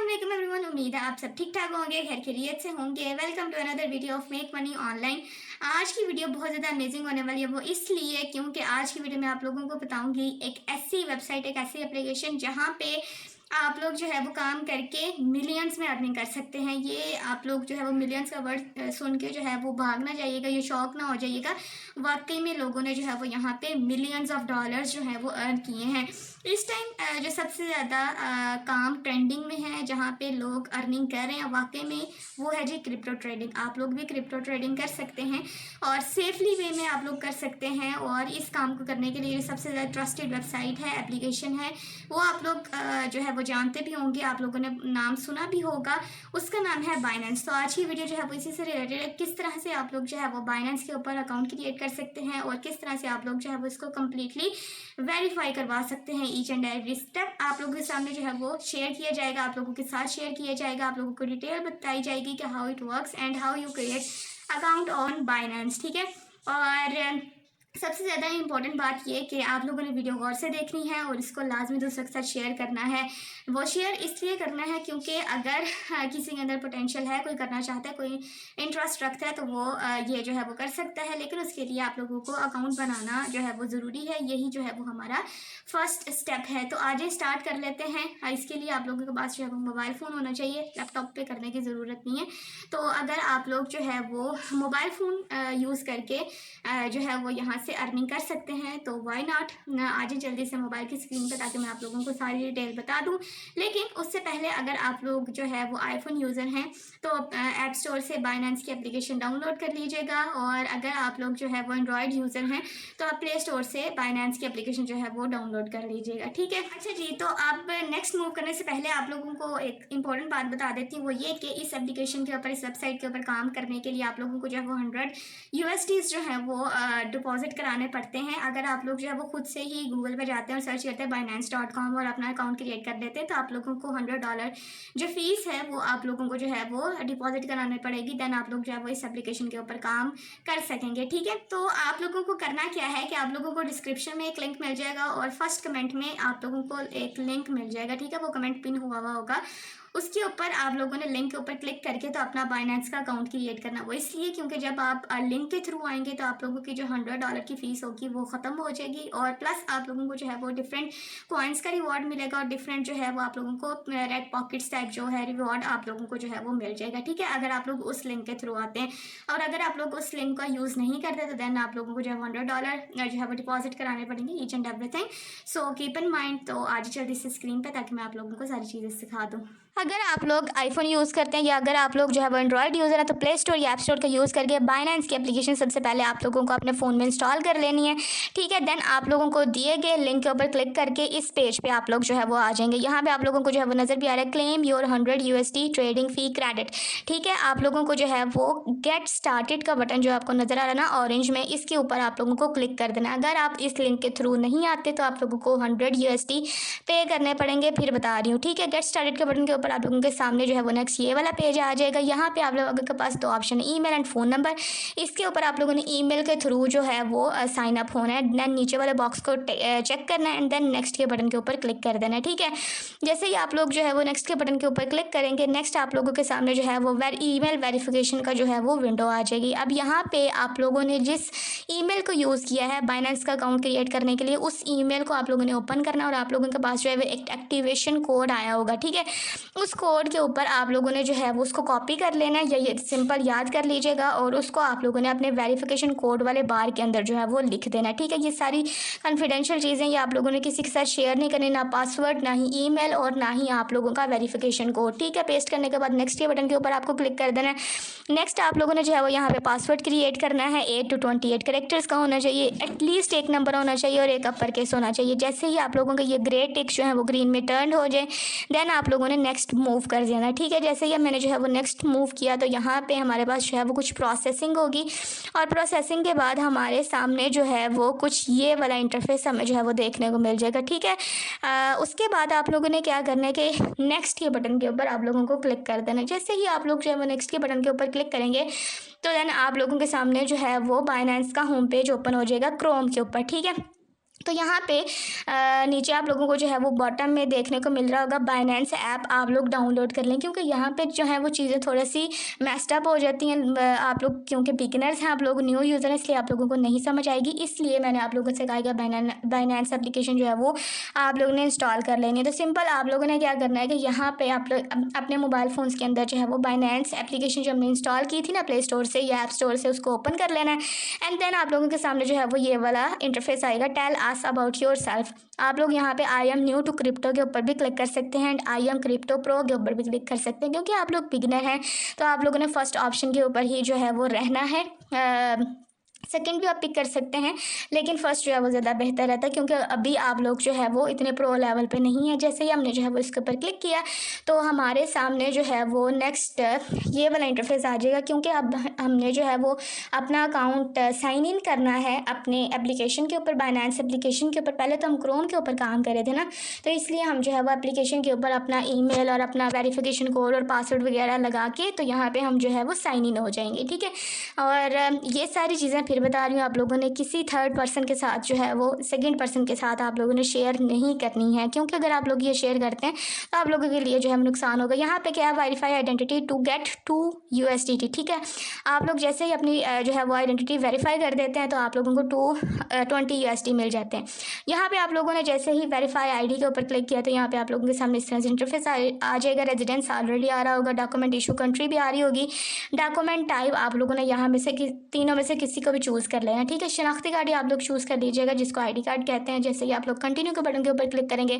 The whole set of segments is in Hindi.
अस्सलाम वालेकुम एवरीवन। उम्मीद है आप सब ठीक ठाक होंगे, खैर खैरियत से होंगे। Welcome to another video of make money online. आज की वीडियो बहुत ज़्यादा अमेजिंग होने वाली है, वो इसलिए क्योंकि आज की वीडियो में आप लोगों को बताऊंगी एक ऐसी वेबसाइट, एक ऐसी एप्लीकेशन जहाँ पे आप लोग जो है वो काम करके मिलियंस में अर्निंग कर सकते हैं। ये आप लोग जो है वो मिलियंस का वर्ड सुन के जो है वो भाग ना जाइएगा, ये शौक ना हो जाइएगा। वाकई में लोगों ने जो है वो यहाँ पे मिलियंस ऑफ डॉलर्स जो है वो अर्न किए हैं। इस टाइम जो सबसे ज़्यादा काम ट्रेंडिंग में है, जहाँ पे लोग अर्निंग कर रहे हैं वाकई में, वो है जी क्रिप्टो ट्रेडिंग। आप लोग भी क्रिप्टो ट्रेडिंग कर सकते हैं और सेफली वे में आप लोग कर सकते हैं। और इस काम को करने के लिए सबसे ज़्यादा ट्रस्टेड वेबसाइट है, एप्लीकेशन है, वो आप लोग जो है वो जानते भी होंगे, आप लोगों ने नाम सुना भी होगा। उसका नाम है बाइनेंस। तो आज की वीडियो जो है वो इसी से रिलेटेड है, किस तरह से आप लोग जो है वो बाइनेंस के ऊपर अकाउंट क्रिएट कर सकते हैं और किस तरह से आप लोग जो है वो इसको कम्प्लीटली वेरीफाई करवा सकते हैं। ईच एंड एवरी स्टेप आप लोगों के सामने जो है वो शेयर किया जाएगा, आप लोगों के साथ शेयर किया जाएगा, आप लोगों को डिटेल बताई जाएगी कि how it works and how you create account on Binance. ठीक है, और सबसे ज़्यादा इंपॉर्टेंट बात ये कि आप लोगों ने वीडियो गौर से देखनी है और इसको लाजमी दूसरों के साथ शेयर करना है। वो शेयर इसलिए करना है क्योंकि अगर किसी के अंदर पोटेंशियल है, कोई करना चाहता है, कोई इंटरेस्ट रखता है, तो वो ये जो है वो कर सकता है। लेकिन उसके लिए आप लोगों को अकाउंट बनाना जो है वो ज़रूरी है, यही जो है वो हमारा फर्स्ट स्टेप है। तो आज स्टार्ट कर लेते हैं। इसके लिए आप लोगों के पास जो है वो मोबाइल फ़ोन होना चाहिए, लैपटॉप पे करने की ज़रूरत नहीं है। तो अगर आप लोग जो है वो मोबाइल फ़ोन यूज़ करके जो है वो यहाँ से अर्निंग कर सकते हैं, तो वाई नॉट। आज जल्दी से मोबाइल की स्क्रीन पर, ताकि मैं आप लोगों को सारी डिटेल बता दूं। लेकिन उससे पहले अगर आप लोग जो है वो आईफोन यूज़र हैं तो ऐप स्टोर से बाइनेंस की एप्लीकेशन डाउनलोड कर लीजिएगा, और अगर आप लोग जो है वो एंड्रॉयड यूज़र हैं तो आप प्ले स्टोर से बाइनेंस की एप्लीकेशन जो है वो डाउनलोड कर लीजिएगा। ठीक है, अच्छा जी। तो अब नेक्स्ट मूव करने से पहले आप लोगों को एक इंपॉर्टेंट बात बता देती हूँ, वो ये कि इस एप्लीकेशन के ऊपर, इस वेबसाइट के ऊपर काम करने के लिए आप लोगों को जो है वो 100 USDs जो है वो डिपॉजिट कराने पड़ते हैं। अगर आप लोग जो है वो खुद से ही गूगल पे जाते हैं और सर्च करते हैं binance.com और अपना अकाउंट क्रिएट कर देते हैं, तो आप लोगों को $100 जो फीस है वो आप लोगों को जो है वो डिपॉजिट करानी पड़ेगी। देन आप लोग जो है वो इस एप्लीकेशन के ऊपर काम कर सकेंगे। ठीक है, तो आप लोगों को करना क्या है कि आप लोगों को डिस्क्रिप्शन में एक लिंक मिल जाएगा और फर्स्ट कमेंट में आप लोगों को एक लिंक मिल जाएगा। ठीक है, वो कमेंट पिन हुआ होगा, उसके ऊपर आप लोगों ने लिंक के ऊपर क्लिक करके तो अपना बाइनेंस का अकाउंट क्रिएट करना। वो इसलिए क्योंकि जब आप लिंक के थ्रू आएंगे तो आप लोगों की जो $100 की फ़ीस होगी वो ख़त्म हो जाएगी, और प्लस आप लोगों को जो है वो डिफरेंट कॉइन्स का रिवॉर्ड मिलेगा और डिफरेंट जो है वो आप लोगों को रेड पॉकेट्स टाइप जो है रिवॉर्ड आप लोगों को जो है वो मिल जाएगा। ठीक है, अगर आप लोग उस लिंक के थ्रू आते हैं, और अगर आप लोग उस लिंक का यूज़ नहीं करते तो देन आप लोगों को जो है $100 जो है वो डिपॉजिट कराने पड़ेंगे, each and everything. So keep in mind. तो आज जल्दी से स्क्रीन पर, ताकि मैं आप लोगों को सारी चीज़ें सिखा दूँ। अगर आप लोग आईफोन यूज़ करते हैं या अगर आप लोग जो है वो एंड्रॉयड यूज़र है, तो प्ले स्टोर या ऐप स्टोर का यूज़ करके बाइनेंस की एप्लीकेशन सबसे पहले आप लोगों को अपने फ़ोन में इंस्टॉल कर लेनी है। ठीक है, देन आप लोगों को दिए गए लिंक के ऊपर क्लिक करके इस पेज पे आप लोग जो है वो आ जाएंगे। यहाँ पे आप लोगों को जो है वो नज़र भी आ रहा है, claim your 100 USD trading fee credit. ठीक है, आप लोगों को जो है वो गेट स्टार्टेड का बटन जो आपको नज़र आ रहा है ना ऑरेंज में, इसके ऊपर आप लोगों को क्लिक कर देना। अगर आप इस लिंक के थ्रू नहीं आते तो आप लोगों को 100 USD पे करने पड़ेंगे। फिर बता रही हूँ। ठीक है, गेट स्टार्टेड के बटन के ऊपर आप लोगों के सामने जो है वो नेक्स्ट ये वाला पेज आ जाएगा। यहाँ पे आप लोगों के पास दो ऑप्शन है, ईमेल एंड फ़ोन नंबर। इसके ऊपर आप लोगों ने ईमेल के थ्रू जो है वो साइन अप होना है। देन नीचे वाले बॉक्स को चेक करना है एंड देन नेक्स्ट के बटन के ऊपर क्लिक कर देना है। ठीक है, जैसे ही आप लोग जो है वो नेक्स्ट के बटन के ऊपर क्लिक करेंगे, नेक्स्ट आप लोगों के सामने जो है वो ईमेल वेरिफिकेशन का जो है वो विंडो आ जाएगी। अब यहाँ पे आप लोगों ने जिस ईमेल को यूज़ किया है बाइनेंस का अकाउंट क्रिएट करने के लिए, उस ईमेल को आप लोगों ने ओपन करना और आप लोगों के पास जो है वो एक एक्टिवेशन कोड आया होगा। ठीक है, उस कोड के ऊपर आप लोगों ने जो है वो उसको कॉपी कर लेना है, या ये सिंपल याद कर लीजिएगा, और उसको आप लोगों ने अपने वेरिफिकेशन कोड वाले बार के अंदर जो है वो लिख देना है। ठीक है, ये सारी कॉन्फिडेंशियल चीज़ें ये आप लोगों ने किसी के साथ शेयर नहीं करनी, ना पासवर्ड, ना ही ईमेल, और ना ही आप लोगों का वेरिफिकेशन कोड। ठीक है, पेस्ट करने के बाद नेक्स्ट के बटन के ऊपर आपको क्लिक कर देना है। नेक्स्ट आप लोगों ने जो है वो यहाँ पे पासवर्ड क्रिएट करना है, 8 to 28 कैरेक्टर्स का होना चाहिए, एटलीस्ट एक नंबर होना चाहिए और एक अपर केस होना चाहिए। जैसे ही आप लोगों का ये ग्रे टिक जो है वो ग्रीन में टर्न हो जाए, देन आप लोगों ने नेक्स्ट मूव कर देना है। ठीक है, जैसे ही मैंने जो है वो नेक्स्ट मूव किया तो यहाँ पे हमारे पास जो है वो कुछ प्रोसेसिंग होगी, और प्रोसेसिंग के बाद हमारे सामने जो है वो कुछ ये वाला इंटरफेस हमें जो है वो देखने को मिल जाएगा। ठीक है, उसके बाद आप लोगों ने क्या करना है कि नेक्स्ट के बटन के ऊपर आप लोगों को क्लिक कर देना है। जैसे ही आप लोग जो है वो नेक्स्ट के बटन के ऊपर क्लिक करेंगे तो देन आप लोगों के सामने जो है वो बाइनेंस का होम पेज ओपन हो जाएगा क्रोम के ऊपर। ठीक है, तो यहाँ पे नीचे आप लोगों को जो है वो बॉटम में देखने को मिल रहा होगा बाइनेंस ऐप, आप लोग डाउनलोड कर लें, क्योंकि यहाँ पे जो है वो चीज़ें थोड़ी सी मैस्ड अप हो जाती हैं। आप लोग क्योंकि बिगिनर्स हैं, आप लोग न्यू यूज़र हैं, इसलिए आप लोगों को नहीं समझ आएगी, इसलिए मैंने आप लोगों से कहा कि बाइनेंस एप्लीकेशन जो है वो आप लोगों ने इंस्टॉल कर लेनी है। तो सिंपल आप लोगों ने क्या करना है कि यहाँ पर आप लोग अपने मोबाइल फ़ोन्स के अंदर जो है वो बाइनेंस एप्लीकेशन जो हमने इंस्टॉल की थी ना प्ले स्टोर से या ऐप स्टोर से, उसको ओपन कर लेना है। एंड देन आप लोगों के सामने जो है वो ये वाला इंटरफेस आएगा, tell us about yourself. आप लोग यहाँ पे I am new to crypto के ऊपर भी क्लिक कर सकते हैं and I am crypto pro के ऊपर भी क्लिक कर सकते हैं, क्योंकि आप लोग बिगिनर हैं तो आप लोगों ने फर्स्ट ऑप्शन के ऊपर ही जो है वो रहना है। सेकंड भी आप पिक कर सकते हैं, लेकिन फर्स्ट जो है वो ज़्यादा बेहतर रहता है, क्योंकि अभी आप लोग जो है वो इतने प्रो लेवल पे नहीं है। जैसे ही हमने जो है वो इसके ऊपर क्लिक किया तो हमारे सामने जो है वो नेक्स्ट ये वाला इंटरफेस आ जाएगा, क्योंकि अब हमने जो है वो अपना अकाउंट साइन इन करना है अपने एप्लीकेशन के ऊपर, बाइनेंस एप्लीकेशन के ऊपर। पहले तो हम क्रोम के ऊपर काम कर रहे थे ना, तो इसलिए हम जो है वो एप्लीकेशन के ऊपर अपना ईमेल और अपना वेरिफिकेशन कोड और पासवर्ड वगैरह लगा के तो यहाँ पर हम जो है वो साइन इन हो जाएंगे, ठीक है। और ये सारी चीज़ें फिर बता रही हूँ, आप लोगों ने किसी थर्ड पर्सन के साथ जो है वो सेकंड पर्सन के साथ आप लोगों ने शेयर नहीं करनी है, क्योंकि अगर आप लोग ये शेयर करते हैं तो आप लोगों के लिए जो है नुकसान होगा। यहाँ पे क्या है, verify identity to get 2 USDT, ठीक है। आप लोग जैसे ही अपनी जो है वो आइडेंटिटी वेरीफाई कर देते हैं तो आप लोगों को 20 USD मिल जाते हैं। यहाँ पे आप लोगों ने जैसे ही वेरीफाई ID के ऊपर क्लिक किया तो यहाँ पे आप लोगों के सामने इस तरह से इंटरफेस आ जाएगा। रेजिडेंस ऑलरेडी आ रहा होगा, डॉक्यूमेंट इशू कंट्री भी आ रही होगी, डॉक्यूमेंट टाइप आप लोगों ने यहाँ में से तीनों में से किसी को भी चूज़ कर लेना, ठीक है। शनाख्ती कार्ड ही आप लोग चूज़ कर लीजिएगा, जिसको ID कार्ड कहते हैं। जैसे ही आप लोग कंटिन्यू के बटन के ऊपर क्लिक करेंगे,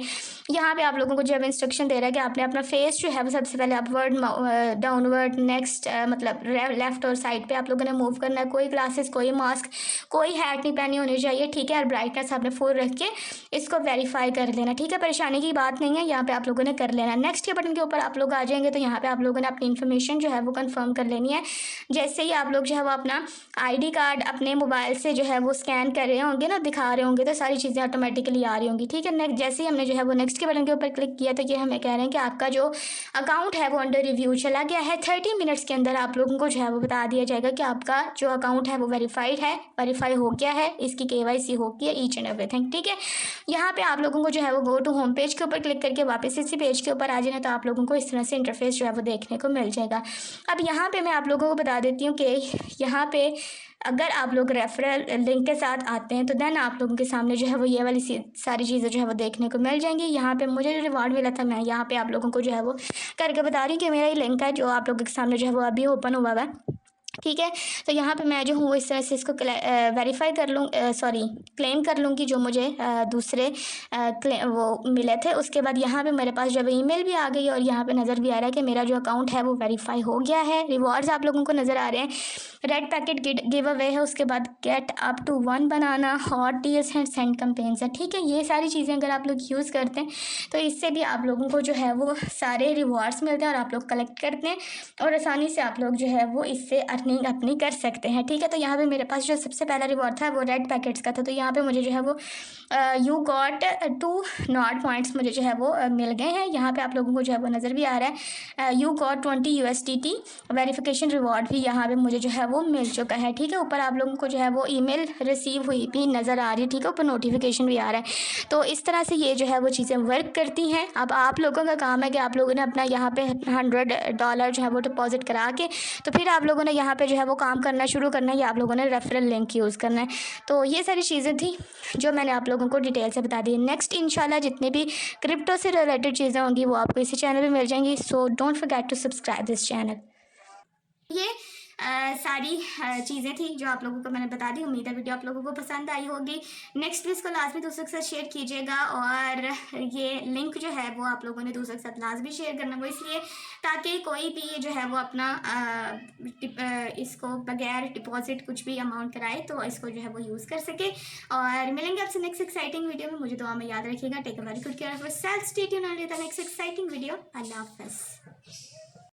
यहाँ पे आप लोगों को जो है इंस्ट्रक्शन दे रहा है कि आपने अपना फेस जो है वो सबसे पहले अपवर्ड डाउनवर्ड नेक्स्ट मतलब लेफ्ट और साइड पे आप लोगों ने मूव करना है। कोई ग्लासेस, कोई मास्क, कोई हैट नहीं पहनी होनी चाहिए, ठीक है। और ब्राइटनेस आपने फुल रख के इसको वेरीफाई कर लेना, ठीक है। परेशानी की बात नहीं है, यहाँ पे आप लोगों ने कर लेना। नेक्स्ट के बटन के ऊपर आप लोग आ जाएंगे तो यहाँ पे आप लोगों ने अपनी इन्फॉर्मेशन जो है वो कंफर्म कर लेनी है। जैसे ही आप लोग जो है वो अपना ID कार्ड अपने मोबाइल से जो है वो स्कैन कर रहे होंगे ना, दिखा रहे होंगे, तो सारी चीज़ें ऑटोमेटिकली आ रही होंगी, ठीक है। नेक्स्ट जैसे ही हमने जो है वो नेक्स्ट के बटन के ऊपर क्लिक किया तो ये हमें कह रहे हैं कि आपका जो अकाउंट है वो अंडर रिव्यू चला गया है। 30 मिनट्स के अंदर आप लोगों को जो है वो बता दिया जाएगा कि आपका जो अकाउंट है वो वेरीफाइड है, वेरीफाई हो गया है, इसकी KYC हो गई है, ईच एंड एवरीथिंग, ठीक है। यहाँ पे आप लोगों को जो है वो गो टू होम पेज के ऊपर क्लिक करके वापस इसी पेज के ऊपर आ जाना, तो आप लोगों को इस तरह से इंटरफेस जो है वो देखने को मिल जाएगा। अब यहाँ पे मैं आप लोगों को बता देती हूँ कि यहाँ पे अगर आप लोग रेफरल लिंक के साथ आते हैं तो देन आप लोगों के सामने जो है वो ये वाली सारी चीज़ें जो है वो देखने को मिल जाएंगी। यहाँ पे मुझे जो रिवॉर्ड मिला था, मैं यहाँ पे आप लोगों को जो है वो करके बता रही हूँ कि मेरा ये लिंक है जो आप लोगों के सामने जो है वो अभी ओपन हुआ है, ठीक है। तो यहाँ पे मैं जो हूँ इस तरह से इसको वेरीफाई कर लूँ, सॉरी क्लेम कर लूँगी जो मुझे दूसरे वो मिले थे। उसके बाद यहाँ पे मेरे पास जब ईमेल भी आ गई और यहाँ पे नज़र भी आ रहा है कि मेरा जो अकाउंट है वो वेरीफाई हो गया है। रिवॉर्ड्स आप लोगों को नज़र आ रहे हैं, रेड पैकेट गिव अवे है, उसके बाद get up to 1 banana, hot deals and send campaigns है, ठीक है। ये सारी चीज़ें अगर आप लोग यूज़ करते हैं तो इससे भी आप लोगों को जो है वो सारे रिवॉर्ड्स मिलते हैं और आप लोग कलेक्ट करते हैं और आसानी से आप लोग जो है वो इससे अर्निंग अपनी कर सकते हैं, ठीक है। तो यहाँ पे मेरे पास जो सबसे पहला रिवॉर्ड था वो रेड पैकेट्स का था, तो यहाँ पे मुझे जो है वो यू गॉट 2 नॉट पॉइंट्स मुझे जो है वो मिल गए हैं। यहाँ पे आप लोगों को जो है वो नज़र भी आ रहा है you got 20 USDT verification reward भी यहाँ पे मुझे जो है वो मिल चुका है, ठीक है। ऊपर आप लोगों को जो है वो ईमेल रिसीव हुई भी नज़र आ रही है, ठीक है। ऊपर नोटिफिकेशन भी आ रहा है। तो इस तरह से ये जो है वो चीज़ें वर्क करती हैं। अब आप लोगों का काम है कि आप लोगों ने अपना यहाँ पे $100 जो है वो डिपॉजिट करा के तो फिर आप लोगों ने यहाँ पे जो है वो काम करना शुरू करना है या आप लोगों ने रेफरल लिंक यूज़ करना है। तो ये सारी चीज़ें थी जो मैंने आप लोगों को डिटेल से बता दी। नेक्स्ट इंशाल्लाह जितने भी क्रिप्टो से रिलेटेड चीज़ें होंगी वो आपको इसी चैनल पे मिल जाएंगी। So don't forget to subscribe this channel. ये सारी चीज़ें थी जो आप लोगों को मैंने बता दी। उम्मीद है वीडियो आप लोगों को पसंद आई होगी। नेक्स्ट भी इसको लाजमी दूसरों के साथ शेयर कीजिएगा और ये लिंक जो है वो आप लोगों ने दूसरों के साथ लाजमी शेयर करना, वो इसलिए ताकि कोई भी जो है वो अपना इसको बगैर डिपॉजिट कुछ भी अमाउंट कराए तो इसको जो है वो यूज़ कर सके। और मिलेंगे आपसे नेक्स्ट एक्साइटिंग वीडियो में। मुझे दुआ में याद रखिएगा। Take a very good care of yourself, stay tuned on the next exciting video. अल्लाह हाफ़िज़।